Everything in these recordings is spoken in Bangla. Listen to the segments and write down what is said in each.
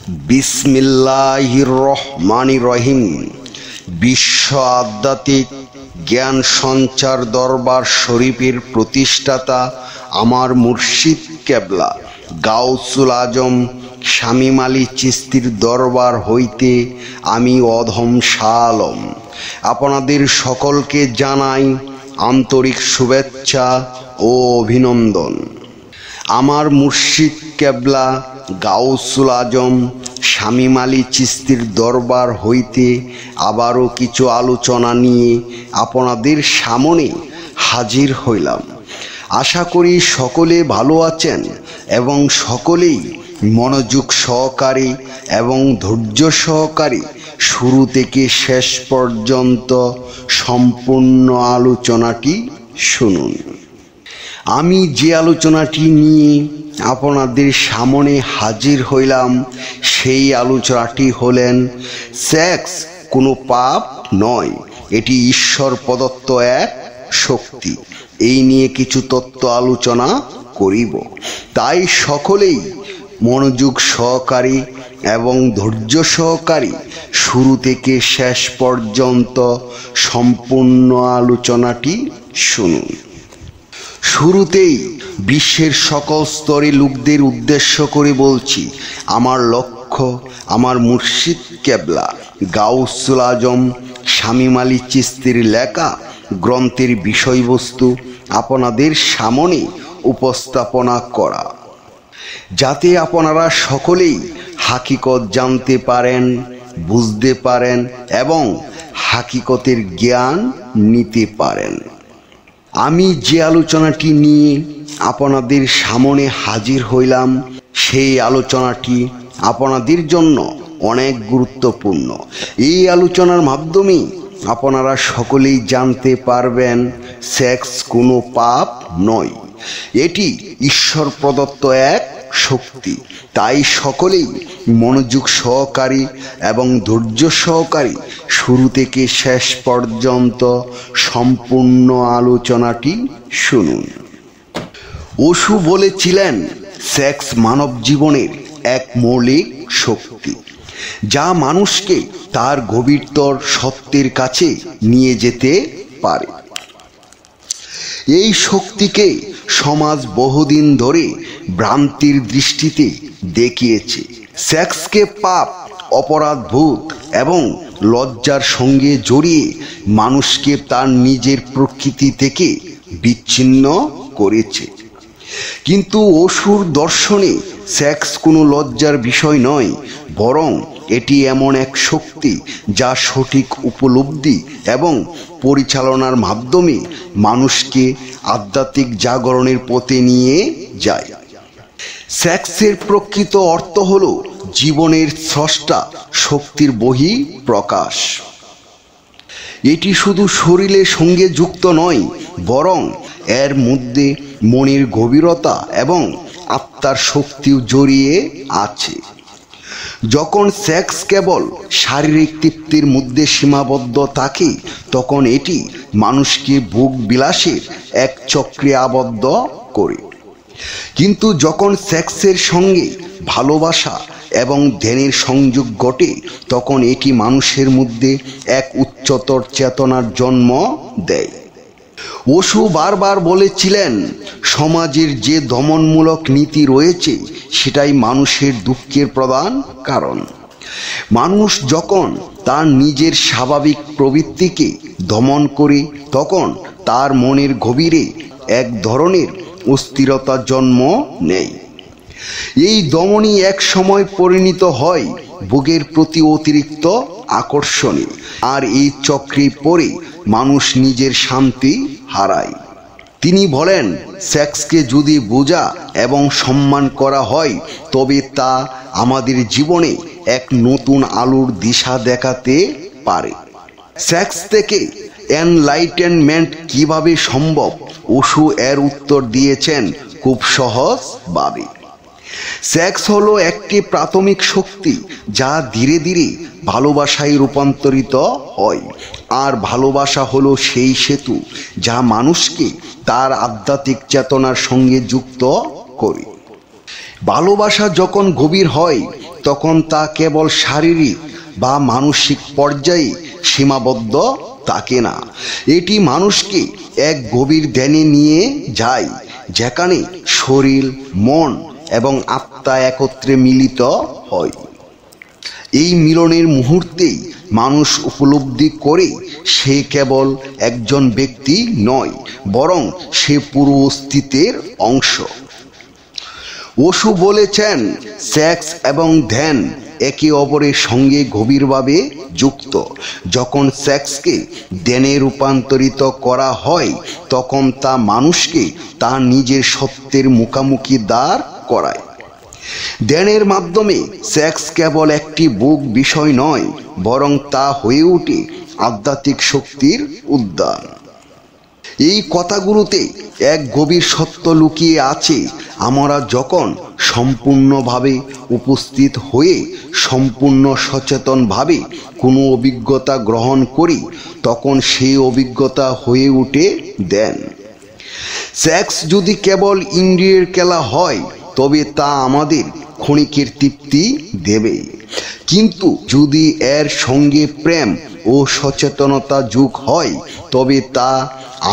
বিসমিল্লাহির রহমানির রহিম। বিশ্ব আধ্যাত্মিক জ্ঞান সঞ্চার দরবার শরীফের প্রতিষ্ঠাতা আমার মুর্শিদ কেবলা গাউসুল আজম শামীম আলী চিশতির দরবার হইতে আমি অধম শাহ আলম আপনাদের সকলকে জানাই আন্তরিক শুভেচ্ছা ও অভিনন্দন। আমার মুর্শিদ কেবলা গাউসুল আজম শামীম আলী চিশতির দরবার হইতে আবারও কিছু আলোচনা নিয়ে আপনাদের সামনে হাজির হইলাম। আশা করি সকলে ভালো আছেন এবং সকলেই মনোযোগ সহকারে এবং ধৈর্য সহকারে শুরু থেকে শেষ পর্যন্ত সম্পূর্ণ আলোচনাটি শুনুন। আমি যে আলোচনাটি নিয়ে আপনাদের সামনে হাজির হইলাম সেই আলোচনাটি হলেন সেক্স কোনো পাপ নয়, এটি ঈশ্বর প্রদত্ত এক শক্তি। এই নিয়ে কিছু তত্ত্ব আলোচনা করিব, তাই সকলেই মনোযোগ সহকারী এবং ধৈর্য সহকারী শুরু থেকে শেষ পর্যন্ত সম্পূর্ণ আলোচনাটি শুনুন। শুরুতেই বিশ্বের সকল স্তরে লোকদের উদ্দেশ্য করে বলছি, আমার লক্ষ্য আমার মুর্শিদ কেবলা গাউসুল আজম শামীম আলী চিশতির লেখা গ্রন্থের বিষয়বস্তু আপনাদের সামনে উপস্থাপনা করা, যাতে আপনারা সকলেই হাকিকত জানতে পারেন, বুঝতে পারেন এবং হাকিকতের জ্ঞান নিতে পারেন। আমি যে আলোচনাটি নিয়ে আপনাদের সামনে হাজির হইলাম সেই আলোচনাটি আপনাদের জন্য অনেক গুরুত্বপূর্ণ। এই আলোচনার মাধ্যমে আপনারা সকলেই জানতে পারবেন সেক্স কোনো পাপ নয়, এটি ঈশ্বর প্রদত্ত এক শক্তি। তাই সকলেই মনোযোগ সহকারী এবং ধৈর্য সহকারী শুরু থেকে শেষ পর্যন্ত সম্পূর্ণ আলোচনাটি শুনুন। ওশু বলেছিলেন, সেক্স মানব জীবনের এক মৌলিক শক্তি, যা মানুষকে তার গভীরতর সত্যের কাছে নিয়ে যেতে পারে। এই শক্তিকে সমাজ বহুদিন ধরে ভ্রান্তির দৃষ্টিতে দেখিয়েছে। সেক্সকে পাপ, অপরাধবোধ এবং লজ্জার সঙ্গে জড়িয়ে মানুষকে তার নিজের প্রকৃতি থেকে বিচ্ছিন্ন করেছে। কিন্তু ওশুর দর্শনে সেক্স কোনো লজ্জার বিষয় নয়, বরং এটি এমন এক শক্তি যা সঠিক উপলব্ধি এবং পরিচালনার মাধ্যমে মানুষকে আধ্যাত্মিক জাগরণের পথে নিয়ে যায়। সেক্সের প্রকৃত অর্থ হল জীবনের স্রষ্টা শক্তির বহি প্রকাশ। এটি শুধু শরীরের সঙ্গে যুক্ত নয়, বরং এর মধ্যে মনের গভীরতা এবং আত্মার শক্তিও জড়িয়ে আছে। যখন সেক্স কেবল শারীরিক তৃপ্তির মধ্যে সীমাবদ্ধ থাকে, তখন এটি মানুষকে ভোগ বিলাসের এক চক্রে আবদ্ধ করে। কিন্তু যখন সেক্সের সঙ্গে ভালোবাসা এবং ধ্যানের সংযোগ ঘটে, তখন এটি মানুষের মধ্যে এক উচ্চতর চেতনার জন্ম দেয়। ওশু বারবার বলেছিলেন, সমাজের যে দমনমূলক নীতি রয়েছে সেটাই মানুষের দুঃখের প্রধান কারণ। মানুষ যখন তার নিজের স্বাভাবিক প্রবৃত্তিকে দমন করে, তখন তার মনের গভীরে এক ধরনের অস্থিরতা জন্ম নেয়। এই দমনই এক সময় পরিণত হয় ভোগের প্রতি অতিরিক্ত আকর্ষণে, আর এই চক্রে পড়ে মানুষ নিজের শান্তি হারায়। তিনি বলেন, সেক্সকে যদি বোঝা এবং সম্মান করা হয়, তবে তা আমাদের জীবনে এক নতুন আলোর দিশা দেখাতে পারে। সেক্স থেকে এনলাইটেনমেন্ট কিভাবে সম্ভব? ওশু এর উত্তর দিয়েছেন খুব সহজভাবে। সেক্স হলো একটি প্রাথমিক শক্তি যা ধীরে ধীরে ভালোবাসায় রূপান্তরিত হয়, আর ভালোবাসা হলো সেই সেতু যা মানুষকে তার আধ্যাত্মিক চেতনার সঙ্গে যুক্ত করে। ভালোবাসা যখন গভীর হয়, তখন তা কেবল শারীরিক বা মানসিক পর্যায়ে সীমাবদ্ধ থাকে না। এটি মানুষকে এক গভীর ধ্যানে নিয়ে যায়, যেখানে শরীর, মন এবং আত্মা একত্রে মিলিত হয়। এই মিলনের মুহূর্তেই মানুষ উপলব্ধি করে সে কেবল একজন ব্যক্তি নয়, বরং সে পুরো অস্তিত্বের অংশ। ওশু বলেছেন, সেক্স এবং ধ্যান একে অপরের সঙ্গে গভীরভাবে যুক্ত। যখন সেক্সকে ধ্যানে রূপান্তরিত করা হয়, তখন তা মানুষকে তার নিজের সত্যের মুখোমুখি দাঁড় করায়। ধ্যানের মাধ্যমে সেক্স কেবল একটি ভোগ বিষয় নয়, বরং তা হয়ে ওঠে আধ্যাত্মিক শক্তির উদ্যান। এই কথাগুলোতে এক গভীর সত্য লুকিয়ে আছে। আমরা যখন সম্পূর্ণভাবে উপস্থিত হয়ে সম্পূর্ণ সচেতনভাবে কোনো অভিজ্ঞতা গ্রহণ করি, তখন সেই অভিজ্ঞতা হয়ে ওঠে ধ্যান। সেক্স যদি কেবল ইন্দ্রিয়ের খেলা হয়, তবে তা আমাদের ক্ষণিকের তৃপ্তি দেবে। কিন্তু যদি এর সঙ্গে প্রেম ও সচেতনতা যোগ হয়, তবে তা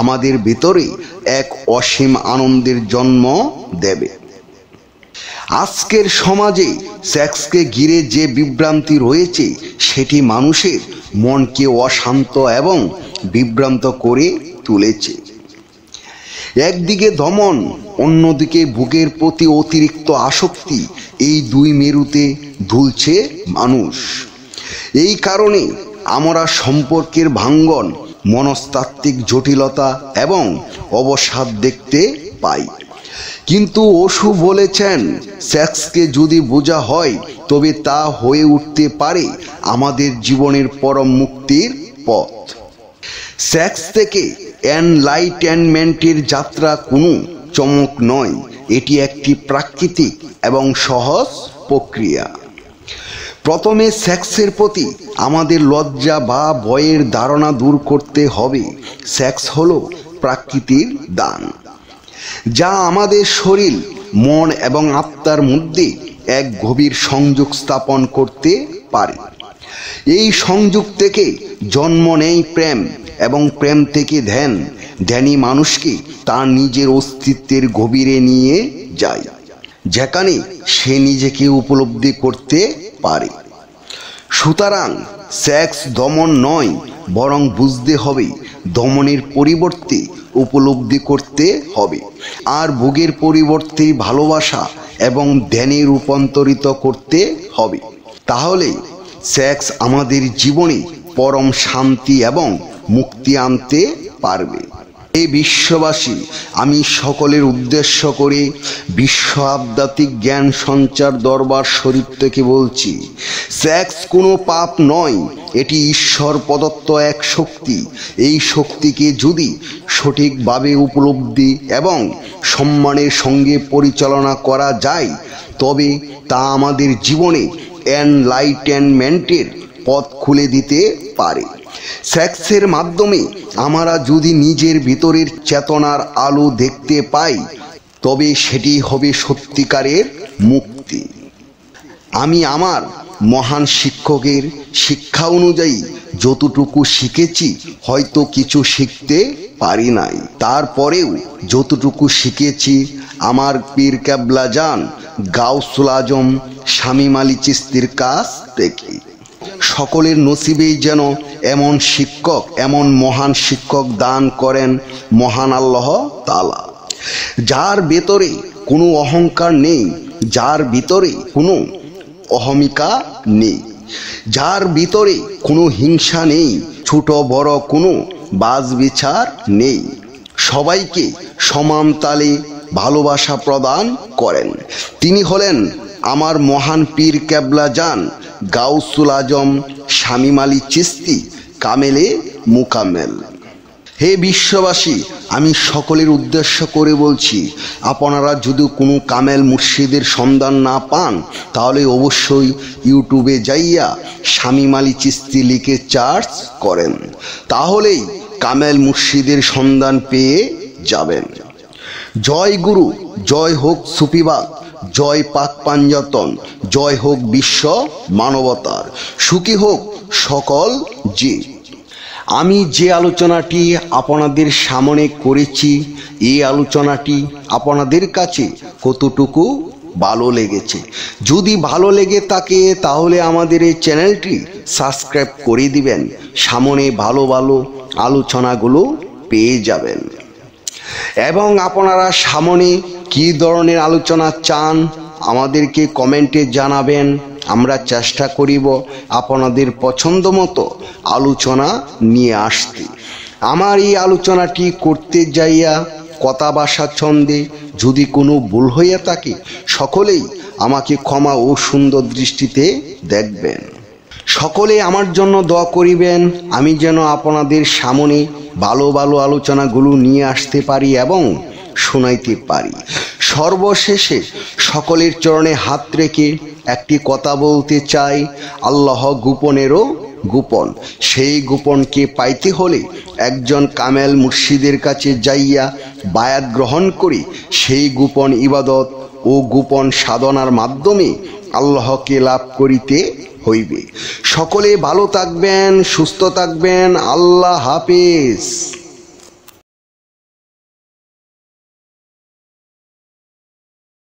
আমাদের ভিতরে এক অসীম আনন্দের জন্ম দেবে। আজকের সমাজে সেক্সকে ঘিরে যে বিভ্রান্তি রয়েছে, সেটি মানুষের মনকে অশান্ত এবং বিভ্রান্ত করে তুলেছে। একদিকে দমন, অন্যদিকে ভোগের প্রতি অতিরিক্ত আসক্তি, এই দুই মেরুতে দুলছে মানুষ। এই কারণে আমরা সম্পর্কের ভাঙ্গন, মনস্তাত্ত্বিক জটিলতা এবং অবসাদ দেখতে পাই। কিন্তু ওশু বলেছেন, সেক্সকে যদি বোঝা হয়, তবে তা হয়ে উঠতে পারে আমাদের জীবনের পরম মুক্তির পথ। সেক্স থেকে এনলাইটেনমেন্টের যাত্রা কোনো চমক নয়, এটি একটি প্রাকৃতিক এবং সহজ প্রক্রিয়া। প্রথমে সেক্সের প্রতি আমাদের লজ্জা বা ভয়ের ধারণা দূর করতে হবে। সেক্স হলো প্রাকৃতির দান, যা আমাদের শরীর, মন এবং আত্মার মধ্যে এক গভীর সংযোগ স্থাপন করতে পারে। এই সংযোগ থেকে জন্ম নেয় প্রেম, এবং প্রেম থেকে ধ্যান। ধ্যানই মানুষকে তার নিজের অস্তিত্বের গভীরে নিয়ে যায়, যেখানে সে নিজেকে উপলব্ধি করতে পারে। সুতরাং সেক্স দমন নয়, বরং বুঝতে হবে দমনের পরিবর্তে উপলব্ধি করতে হবে, আর ভোগের পরিবর্তে ভালোবাসা এবং ধ্যানে রূপান্তরিত করতে হবে। তাহলে সেক্স আমাদের জীবনে পরম শান্তি এবং মুক্তি আনতে পারবে। এই বিশ্ববাসী, আমি সকলের উদ্দেশ্য করে বিশ্ব আধ্যাত্মিক জ্ঞান সঞ্চার দরবার শরীফ থেকে বলছি, সেক্স কোনো পাপ নয়, এটি ঈশ্বর প্রদত্ত এক শক্তি। এই শক্তিকে যদি সঠিকভাবে উপলব্ধি এবং সম্মানের সঙ্গে পরিচালনা করা যায়, তবে তা আমাদের জীবনে এনলাইটেনমেন্টের পথ খুলে দিতে পারে। সেক্সের মাধ্যমে আমরা যদি নিজের ভিতরের চেতনার আলো দেখতে পাই, তবে সেটি হবে সত্যিকারের মুক্তি। আমি আমার মহান শিক্ষকের শিক্ষা অনুযায়ী যতটুকু শিখেছি, হয়তো কিছু শিখতে পারি নাই, তারপরেও যতটুকু শিখেছি আমার পীর কেবলা জান গাউসুল আজম শামীম আলী চিশতির কাছ থেকে। সকলের নসিবেই যেন এমন শিক্ষক, এমন মহান শিক্ষক দান করেন মহান আল্লাহ তাআলা, যার ভেতরে কোনো অহংকার নেই, যার ভিতরে কোনো অহমিকা নেই, যার ভিতরে কোনো হিংসা নেই, ছোট বড় কোনো বাজ বিচার নেই, সবাইকে সমান তালে ভালোবাসা প্রদান করেন। তিনি হলেন আমার মহান পীর কেবলা জান গাউসুল আজম শামীম আলী চিশতি কামেলে মুকাম্মেল। হে বিশ্ববাসী, আমি সকলের উদ্দেশ্য করে বলছি, আপনারা যদি কোনো কামেল মুর্শিদের সন্ধান না পান, তাহলে অবশ্যই ইউটিউবে যাইয়া শামীম আলী চিশতি লিখে সার্চ করেন, তাহলেই কামেল মুর্শিদের সন্ধান পেয়ে যাবেন। জয় গুরু, জয় হোক সুফিবাদ, জয় পাক পাঞ্জাতন, জয় হোক বিশ্ব মানবতার, সুখী হোক সকল জীব। আমি যে আলোচনাটি আপনাদের সামনে করেছি, এই আলোচনাটি আপনাদের কাছে কতটুকু ভালো লেগেছে? যদি ভালো লেগে থাকে তাহলে আমাদের এই চ্যানেলটি সাবস্ক্রাইব করে দিবেন, সামনে ভালো ভালো আলোচনাগুলো পেয়ে যাবেন। এবং আপনারা সামনে কী ধরনের আলোচনা চান আমাদেরকে কমেন্টে জানাবেন, আমরা চেষ্টা করিব আপনাদের পছন্দ মতো আলোচনা নিয়ে আসতে। আমার এই আলোচনাটি করতে যাইয়া কথা ভাষা ছন্দে যদি কোনো ভুল হইয়া থাকে, সকলেই আমাকে ক্ষমা ও সুন্দর দৃষ্টিতে দেখবেন। সকলে আমার জন্য দোয়া করিবেন, আমি যেন আপনাদের সামনে ভালো ভালো আলোচনাগুলো নিয়ে আসতে পারি এবং শোনাইতে পারি। সর্বশেষে সকলের চরণে হাত রেখে একটি কথা বলতে চাই, আল্লাহ গোপনেরও গোপন। সেই গোপনকে পাইতে হলে একজন কামেল মুর্শিদের কাছে যাইয়া বায়াত গ্রহণ করি, সেই গোপন ইবাদত ও গোপন সাধনার মাধ্যমে আল্লাহকে লাভ করিতে হইবে। সকলে ভালো থাকবেন, সুস্থ থাকবেন। আল্লাহ হাফেজ।